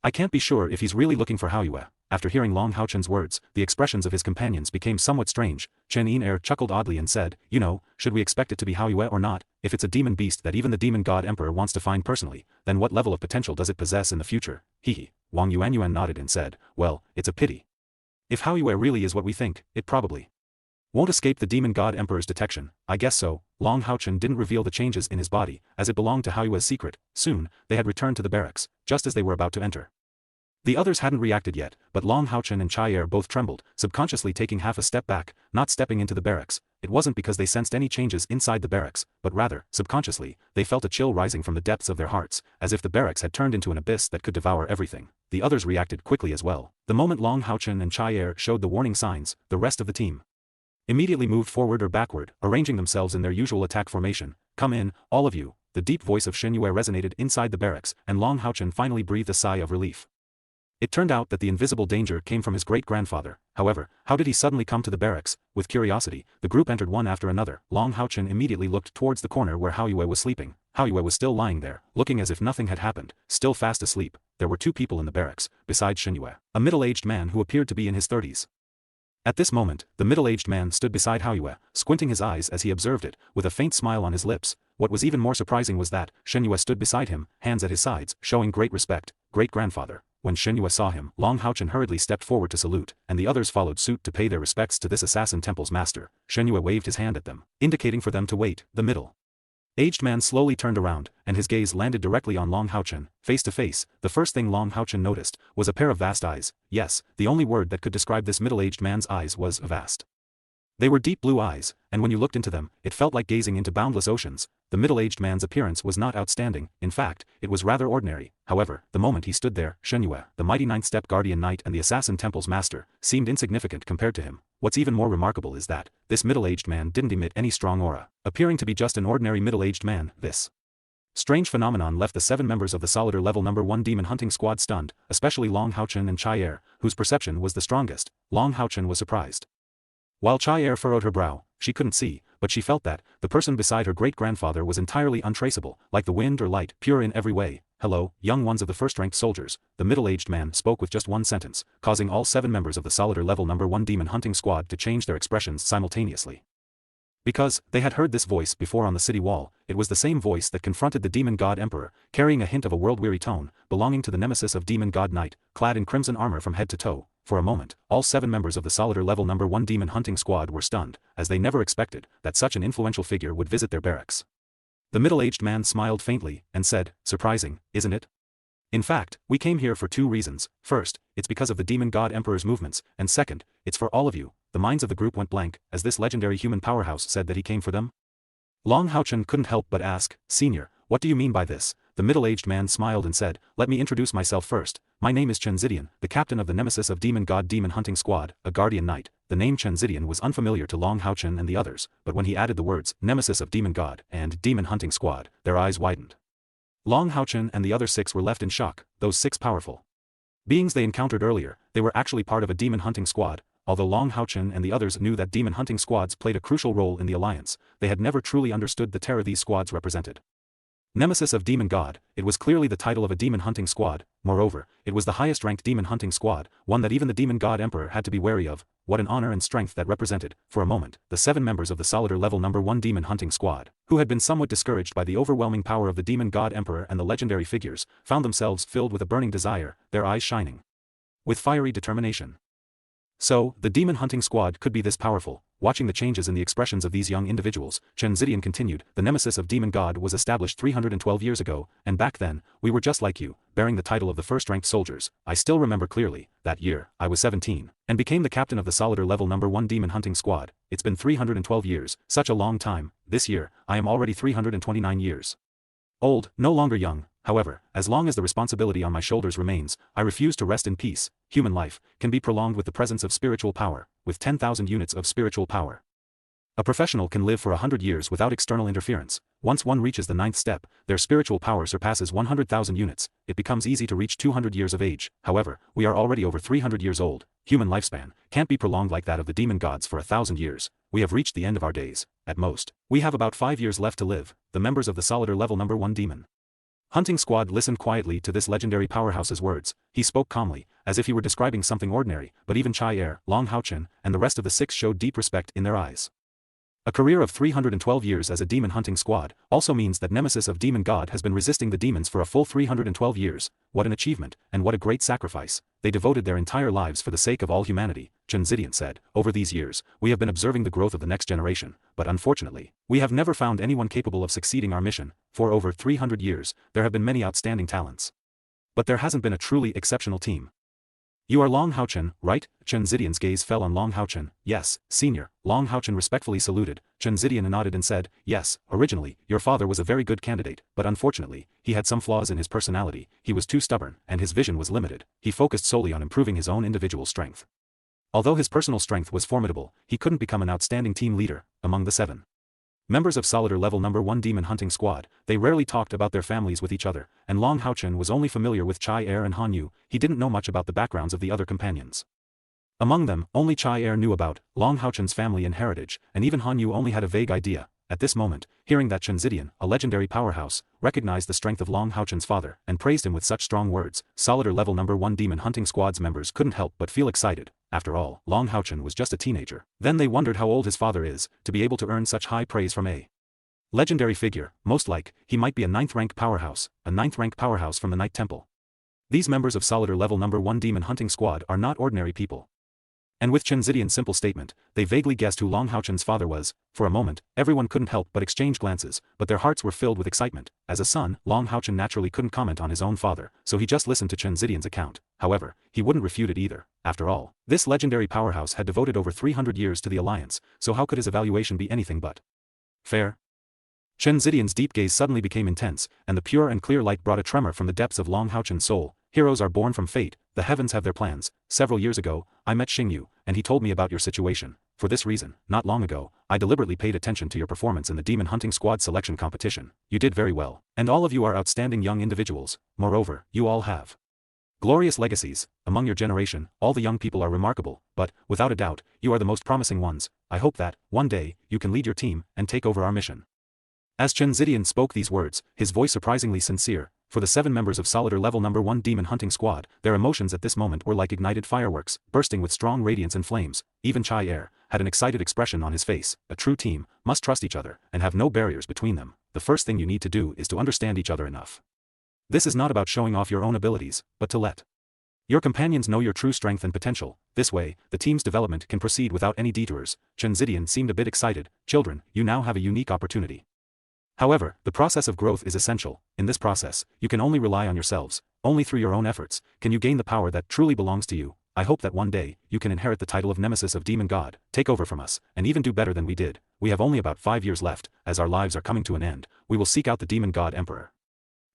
I can't be sure if he's really looking for HaoYue. After hearing longhaochen's words, the expressions of his companions became somewhat strange. Chen ZiDian chuckled oddly and said, you know, should we expect it to be HaoYue or not? If it's a demon beast that even the demon god emperor wants to find personally, then what level of potential does it possess in the future? Hehe. Wang Yuanyuan nodded and said, well, it's a pity. If HaoYue really is what we think, it probably won't escape the demon god emperor's detection. I guess so. Longhaochen didn't reveal the changes in his body, as it belonged to HaoYue's secret. Soon, they had returned to the barracks, just as they were about to enter. The others hadn't reacted yet, but LongHaochen and Cai Er both trembled, subconsciously taking half a step back, not stepping into the barracks. It wasn't because they sensed any changes inside the barracks, but rather, subconsciously, they felt a chill rising from the depths of their hearts, as if the barracks had turned into an abyss that could devour everything. The others reacted quickly as well. The moment LongHaochen and Cai Er showed the warning signs, the rest of the team immediately moved forward or backward, arranging themselves in their usual attack formation. Come in, all of you. The deep voice of ShenYue resonated inside the barracks, and LongHaochen finally breathed a sigh of relief. It turned out that the invisible danger came from his great-grandfather. However, how did he suddenly come to the barracks? With curiosity, the group entered one after another. LongHaochen immediately looked towards the corner where HaoYue was sleeping. HaoYue was still lying there, looking as if nothing had happened, still fast asleep. There were two people in the barracks, besides ShenYue, a middle-aged man who appeared to be in his 30s. At this moment, the middle-aged man stood beside HaoYue, squinting his eyes as he observed it, with a faint smile on his lips. What was even more surprising was that ShenYue stood beside him, hands at his sides, showing great respect. Great-grandfather. When ShenYue saw him, LongHaochen hurriedly stepped forward to salute, and the others followed suit to pay their respects to this assassin temple's master. ShenYue waved his hand at them, indicating for them to wait. The middle-aged man slowly turned around, and his gaze landed directly on LongHaochen. Face to face, the first thing LongHaochen noticed was a pair of vast eyes. Yes, the only word that could describe this middle-aged man's eyes was vast. They were deep blue eyes, and when you looked into them, it felt like gazing into boundless oceans. The middle-aged man's appearance was not outstanding. In fact, it was rather ordinary. However, the moment he stood there, ShenYue, the mighty ninth-step guardian knight and the assassin temple's master, seemed insignificant compared to him. What's even more remarkable is that this middle-aged man didn't emit any strong aura. Appearing to be just an ordinary middle-aged man, this strange phenomenon left the 7 members of the Solider Level No. 1 Demon Hunting Squad stunned, especially LongHaochen and Cai Er, whose perception was the strongest. LongHaochen was surprised. While Cai Er furrowed her brow, she couldn't see, but she felt that the person beside her great-grandfather was entirely untraceable, like the wind or light, pure in every way. Hello, young ones of the first-ranked soldiers. The middle-aged man spoke with just one sentence, causing all 7 members of the Solider Level No. 1 Demon Hunting Squad to change their expressions simultaneously. Because they had heard this voice before on the city wall, it was the same voice that confronted the demon god emperor, carrying a hint of a world-weary tone, belonging to the Nemesis of Demon God knight, clad in crimson armor from head to toe. For a moment, all 7 members of the Solider Level No. 1 Demon Hunting Squad were stunned, as they never expected that such an influential figure would visit their barracks. The middle-aged man smiled faintly, and said, surprising, isn't it? In fact, we came here for 2 reasons. First, it's because of the demon god emperor's movements, and second, it's for all of you. The minds of the group went blank, as this legendary human powerhouse said that he came for them. LongHaochen couldn't help but ask, Senior, what do you mean by this? The middle-aged man smiled and said, let me introduce myself first. My name is Chen ZiDian, the captain of the Nemesis of Demon God Demon Hunting Squad, a guardian knight. The name Chen ZiDian was unfamiliar to LongHaochen and the others, but when he added the words, Nemesis of Demon God, and Demon Hunting Squad, their eyes widened. LongHaochen and the other 6 were left in shock. Those 6 powerful beings they encountered earlier, they were actually part of a demon hunting squad. Although LongHaochen and the others knew that demon hunting squads played a crucial role in the alliance, they had never truly understood the terror these squads represented. Nemesis of Demon God, it was clearly the title of a demon hunting squad. Moreover, it was the highest-ranked demon hunting squad, one that even the demon god emperor had to be wary of. What an honor and strength that represented. For a moment, the 7 members of the Solider Level No. 1 Demon Hunting Squad, who had been somewhat discouraged by the overwhelming power of the demon god emperor and the legendary figures, found themselves filled with a burning desire, their eyes shining with fiery determination. So, the demon hunting squad could be this powerful. Watching the changes in the expressions of these young individuals, Chen ZiDian continued, the Nemesis of Demon God was established 312 years ago, and back then, we were just like you, bearing the title of the first-ranked soldiers. I still remember clearly, that year, I was 17, and became the captain of the Solider Level No. 1 Demon Hunting Squad. It's been 312 years, such a long time. This year, I am already 329 years old, no longer young. However, as long as the responsibility on my shoulders remains, I refuse to rest in peace. Human life can be prolonged with the presence of spiritual power, with 10,000 units of spiritual power. A professional can live for 100 years without external interference. Once one reaches the 9th step, their spiritual power surpasses 100,000 units. It becomes easy to reach 200 years of age. However, we are already over 300 years old. Human lifespan can't be prolonged like that of the demon gods for 1,000 years. We have reached the end of our days. At most, we have about 5 years left to live. The members of the Solider Level No. 1 Demon Hunting Squad listened quietly to this legendary powerhouse's words. He spoke calmly, as if he were describing something ordinary, but even Caier, longhaochen, and the rest of the six showed deep respect in their eyes. A career of 312 years as a demon hunting squad also means that Nemesis of Demon God has been resisting the demons for a full 312 years. What an achievement, and what a great sacrifice. They devoted their entire lives for the sake of all humanity, Chen ZiDian said. Over these years, we have been observing the growth of the next generation, but unfortunately, we have never found anyone capable of succeeding our mission. For over 300 years, there have been many outstanding talents, but there hasn't been a truly exceptional team. You are longhaochen, right? Chen ZiDian's gaze fell on longhaochen. Yes, senior. Longhaochen respectfully saluted. Chen ZiDian nodded and said, yes, originally, your father was a very good candidate, but unfortunately, he had some flaws in his personality. He was too stubborn, and his vision was limited. He focused solely on improving his own individual strength. Although his personal strength was formidable, he couldn't become an outstanding team leader. Among the 7 members of Solider Level No. 1 Demon Hunting Squad, they rarely talked about their families with each other, and Longhaochen was only familiar with Caier and HaoYue. He didn't know much about the backgrounds of the other companions. Among them, only Caier knew about Longhaochen's family and heritage, and even HaoYue only had a vague idea. At this moment, hearing that Chen ZiDian, a legendary powerhouse, recognized the strength of Longhaochen's father and praised him with such strong words, Solider Level No. 1 Demon Hunting Squad's members couldn't help but feel excited. After all, Longhaochen was just a teenager. Then they wondered how old his father is, to be able to earn such high praise from a legendary figure. Most like, he might be a 9th rank powerhouse, from the Night Temple. These members of Solider Level No. 1 Demon Hunting Squad are not ordinary people. And with Chen ZiDian's simple statement, they vaguely guessed who Longhaochen's father was. For a moment, everyone couldn't help but exchange glances, but their hearts were filled with excitement. As a son, Longhaochen naturally couldn't comment on his own father, so he just listened to Chen ZiDian's account. However, he wouldn't refute it either. After all, this legendary powerhouse had devoted over 300 years to the alliance, so how could his evaluation be anything but fair? Chen ZiDian's deep gaze suddenly became intense, and the pure and clear light brought a tremor from the depths of Longhaochen's soul. Heroes are born from fate, the heavens have their plans. Several years ago, I met XingYu, and he told me about your situation. For this reason, not long ago, I deliberately paid attention to your performance in the Demon Hunting Squad selection competition. You did very well, and all of you are outstanding young individuals. Moreover, you all have glorious legacies. Among your generation, all the young people are remarkable, but, without a doubt, you are the most promising ones. I hope that, one day, you can lead your team and take over our mission. As Chen ZiDian spoke these words, his voice surprisingly sincere. For the 7 members of Solider Level No. 1 Demon Hunting Squad, their emotions at this moment were like ignited fireworks, bursting with strong radiance and flames. Even Caier had an excited expression on his face. A true team must trust each other and have no barriers between them. The first thing you need to do is to understand each other enough. This is not about showing off your own abilities, but to let your companions know your true strength and potential. This way, the team's development can proceed without any detours. Chen ZiDian seemed a bit excited. Children, you now have a unique opportunity. However, the process of growth is essential. In this process, you can only rely on yourselves. Only through your own efforts can you gain the power that truly belongs to you. I hope that one day, you can inherit the title of Nemesis of Demon God, take over from us, and even do better than we did. We have only about 5 years left. As our lives are coming to an end, we will seek out the Demon God Emperor.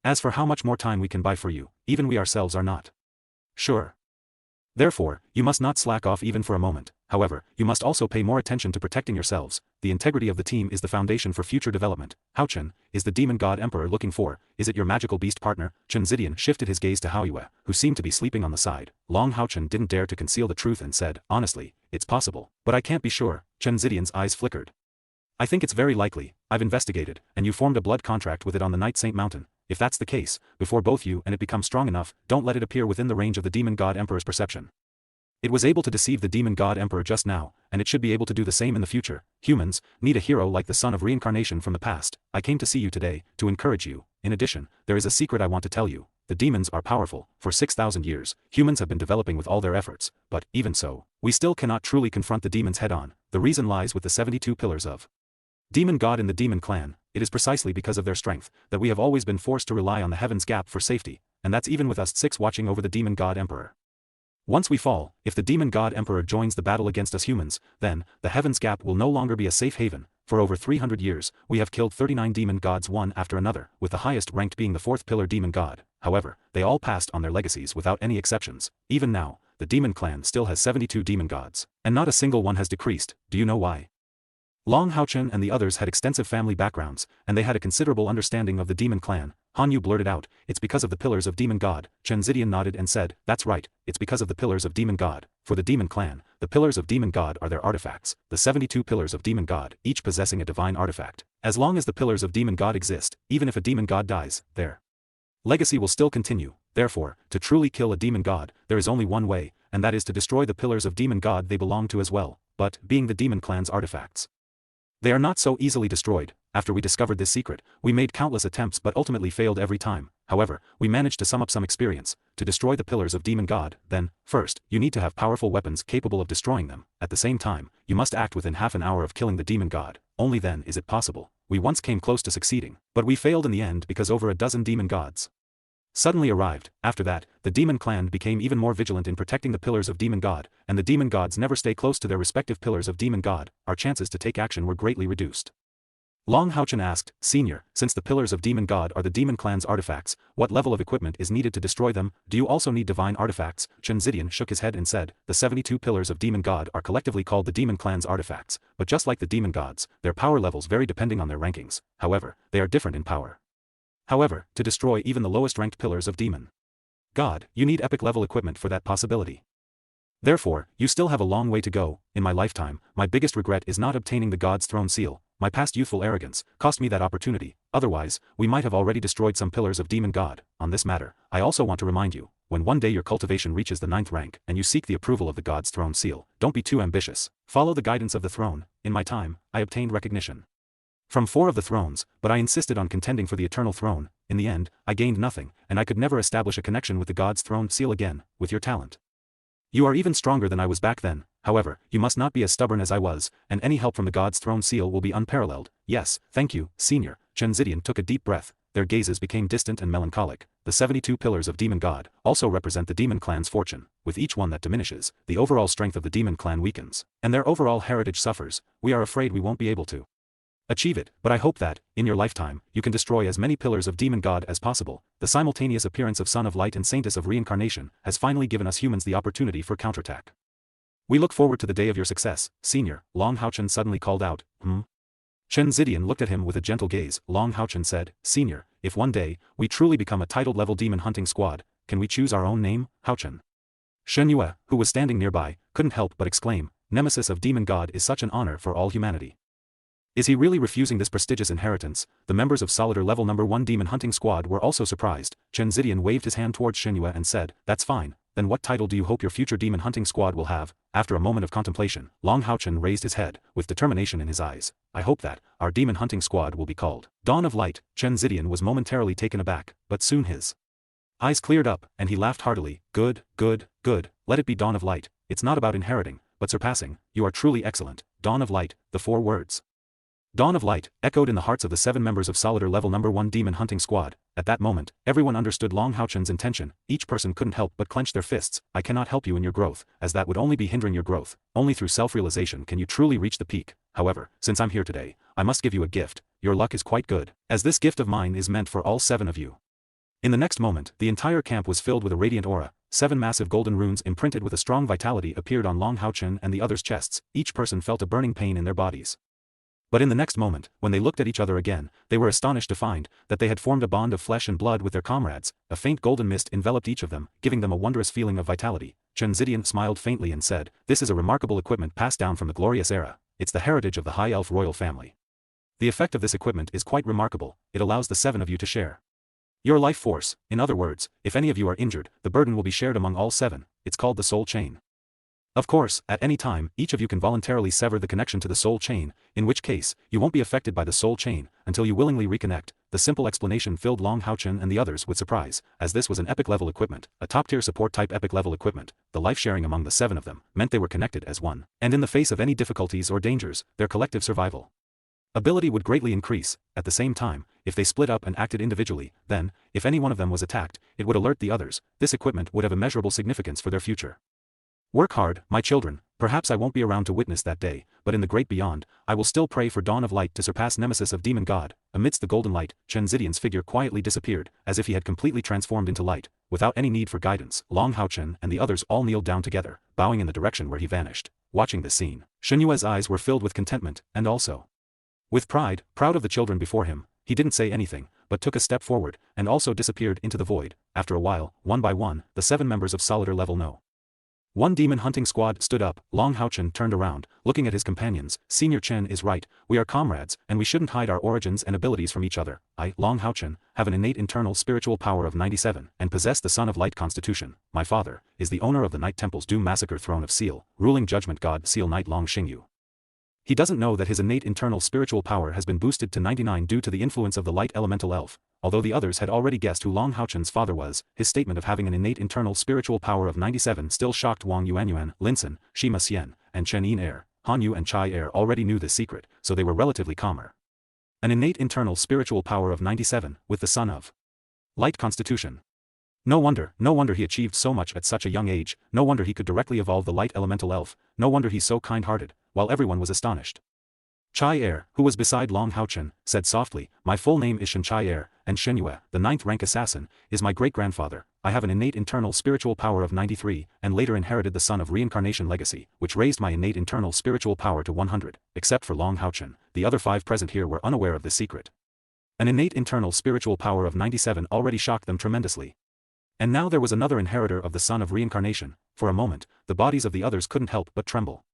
As for how much more time we can buy for you, even we ourselves are not sure. Therefore, you must not slack off even for a moment. However, you must also pay more attention to protecting yourselves. The integrity of the team is the foundation for future development. HaoChen, is the Demon God Emperor looking for? Is it your magical beast partner? Chen ZiDian shifted his gaze to HaoYue, who seemed to be sleeping on the side. Longhaochen didn't dare to conceal the truth and said, honestly, it's possible, but I can't be sure. Chen ZiDian's eyes flickered. I think it's very likely. I've investigated, and you formed a blood contract with it on the Night Saint Mountain. If that's the case, before both you and it become strong enough, don't let it appear within the range of the Demon God Emperor's perception. It was able to deceive the Demon God Emperor just now, and it should be able to do the same in the future. Humans need a hero like the son of Reincarnation from the past. I came to see you today, to encourage you. In addition, there is a secret I want to tell you. The demons are powerful. For 6,000 years, humans have been developing with all their efforts, but, even so, we still cannot truly confront the demons head-on. The reason lies with the 72 pillars of Demon God in the Demon Clan. It is precisely because of their strength that we have always been forced to rely on the Heaven's Gap for safety, and that's even with us 6 watching over the Demon God Emperor. Once we fall, if the Demon God Emperor joins the battle against us humans, then, the Heaven's Gap will no longer be a safe haven. For over 300 years, we have killed 39 demon gods one after another, with the highest ranked being the 4th pillar demon god. However, they all passed on their legacies without any exceptions. Even now, the Demon Clan still has 72 demon gods, and not a single one has decreased. Do you know why? Longhaochen and the others had extensive family backgrounds, and they had a considerable understanding of the Demon Clan. HaoYue blurted out, it's because of the pillars of Demon God. Chen ZiDian nodded and said, that's right, it's because of the pillars of Demon God. For the Demon Clan, the pillars of Demon God are their artifacts, the 72 pillars of Demon God, each possessing a divine artifact. As long as the pillars of Demon God exist, even if a demon god dies, their Legacy will still continue, therefore, to truly kill a demon god, there is only one way, and that is to destroy the pillars of demon god they belong to as well, but, being the demon clan's artifacts. They are not so easily destroyed. After we discovered this secret, we made countless attempts but ultimately failed every time. However, we managed to sum up some experience. To destroy the pillars of demon god, then, first, you need to have powerful weapons capable of destroying them. At the same time, you must act within half an hour of killing the demon god. Only then is it possible. We once came close to succeeding, but we failed in the end because over a dozen demon gods suddenly arrived. After that, the demon clan became even more vigilant in protecting the pillars of demon god, and the demon gods never stay close to their respective pillars of demon god. Our chances to take action were greatly reduced. LongHaoChen asked, Senior, since the pillars of demon god are the demon clan's artifacts, what level of equipment is needed to destroy them? Do you also need divine artifacts? Chen ZiDian shook his head and said, the 72 pillars of demon god are collectively called the demon clan's artifacts, but just like the demon gods, their power levels vary depending on their rankings. However, they are different in power. However, to destroy even the lowest ranked pillars of demon god, you need epic level equipment for that possibility. Therefore, you still have a long way to go. In my lifetime, my biggest regret is not obtaining the god's throne seal. My past youthful arrogance cost me that opportunity, otherwise, we might have already destroyed some pillars of demon god. On this matter, I also want to remind you, when one day your cultivation reaches the 9th rank and you seek the approval of the god's throne seal, don't be too ambitious. Follow the guidance of the throne. In my time, I obtained recognition from 4 of the thrones, but I insisted on contending for the eternal throne. In the end, I gained nothing, and I could never establish a connection with the god's throne seal again. With your talent, you are even stronger than I was back then. However, you must not be as stubborn as I was, and any help from the god's throne seal will be unparalleled. Yes, thank you, Senior. Chen ZiDian took a deep breath. Their gazes became distant and melancholic. The 72 pillars of demon god also represent the demon clan's fortune. With each one that diminishes, the overall strength of the demon clan weakens, and their overall heritage suffers. We are afraid we won't be able to achieve it, but I hope that, in your lifetime, you can destroy as many pillars of demon god as possible. The simultaneous appearance of Son of Light and Saintess of Reincarnation has finally given us humans the opportunity for counterattack. We look forward to the day of your success, Senior. LongHaoChen suddenly called out, Chen ZiDian looked at him with a gentle gaze. LongHaoChen said, Senior, if one day, we truly become a titled level demon hunting squad, can we choose our own name? HaoChen. ShenYue, who was standing nearby, couldn't help but exclaim, Nemesis of Demon God is such an honor for all humanity. Is he really refusing this prestigious inheritance? The members of Solider level number 1 demon hunting squad were also surprised. Chen ZiDian waved his hand towards ShenYue and said, that's fine, then what title do you hope your future demon hunting squad will have? After a moment of contemplation, LongHaoChen raised his head, with determination in his eyes. I hope that, our demon hunting squad will be called Dawn of Light. Chen ZiDian was momentarily taken aback, but soon his eyes cleared up, and he laughed heartily. Good, good, good, let it be Dawn of Light. It's not about inheriting, but surpassing. You are truly excellent. Dawn of Light, the 4 words Dawn of Light echoed in the hearts of the 7 members of Solider level number 1 demon hunting squad. At that moment, everyone understood LongHaoChen's intention. Each person couldn't help but clench their fists. I cannot help you in your growth, as that would only be hindering your growth. Only through self-realization can you truly reach the peak. However, since I'm here today, I must give you a gift. Your luck is quite good, as this gift of mine is meant for all 7 of you. In the next moment, the entire camp was filled with a radiant aura. 7 massive golden runes imprinted with a strong vitality appeared on LongHaoChen and the others' chests. Each person felt a burning pain in their bodies. But in the next moment, when they looked at each other again, they were astonished to find that they had formed a bond of flesh and blood with their comrades. A faint golden mist enveloped each of them, giving them a wondrous feeling of vitality. Chen ZiDian smiled faintly and said, this is a remarkable equipment passed down from the glorious era. It's the heritage of the High Elf royal family. The effect of this equipment is quite remarkable. It allows the 7 of you to share your life force. In other words, if any of you are injured, the burden will be shared among all 7. It's called the soul chain. Of course, at any time, each of you can voluntarily sever the connection to the soul chain, in which case, you won't be affected by the soul chain, until you willingly reconnect. The simple explanation filled LongHaoChen and the others with surprise, as this was an epic level equipment, a top-tier support type epic level equipment. The life-sharing among the 7 of them meant they were connected as one, and in the face of any difficulties or dangers, their collective survival ability would greatly increase. At the same time, if they split up and acted individually, then, if any one of them was attacked, it would alert the others. This equipment would have immeasurable significance for their future. Work hard, my children. Perhaps I won't be around to witness that day, but in the great beyond, I will still pray for Dawn of Light to surpass Nemesis of Demon God. Amidst the golden light, Chen ZiDian's figure quietly disappeared, as if he had completely transformed into light. Without any need for guidance, LongHaoChen and the others all kneeled down together, bowing in the direction where he vanished. Watching this scene, ShenYue's eyes were filled with contentment, and also with pride. Proud of the children before him, he didn't say anything, but took a step forward, and also disappeared into the void. After a while, one by one, the 7 members of Solider level No. One demon hunting squad stood up. Longhaochen turned around, looking at his companions. Senior Chen is right, we are comrades, and we shouldn't hide our origins and abilities from each other. I, Longhaochen, have an innate internal spiritual power of 97, and possess the Son of Light constitution. My father is the owner of the Night Temple's Doom Massacre Throne of Seal, ruling Judgment God Seal Knight Long XingYu. He doesn't know that his innate internal spiritual power has been boosted to 99 due to the influence of the light elemental elf. Although the others had already guessed who Longhaochen's father was, his statement of having an innate internal spiritual power of 97 still shocked Wang Yuanyuan, Linsun, Shima Xian, and Chen Er. HaoYue and caier already knew this secret, so they were relatively calmer. An innate internal spiritual power of 97, with the Son of Light constitution. No wonder he achieved so much at such a young age, no wonder he could directly evolve the light elemental elf, no wonder he's so kind-hearted, while everyone was astonished. Caier, who was beside Longhaochen, said softly, my full name is ShenYue, and ShenYue, the 9th rank assassin, is my great-grandfather. I have an innate internal spiritual power of 93, and later inherited the Son of Reincarnation legacy, which raised my innate internal spiritual power to 100, except for Longhaochen, the other 5 present here were unaware of this secret. An innate internal spiritual power of 97 already shocked them tremendously. And now there was another inheritor of the Son of Reincarnation. For a moment, the bodies of the others couldn't help but tremble.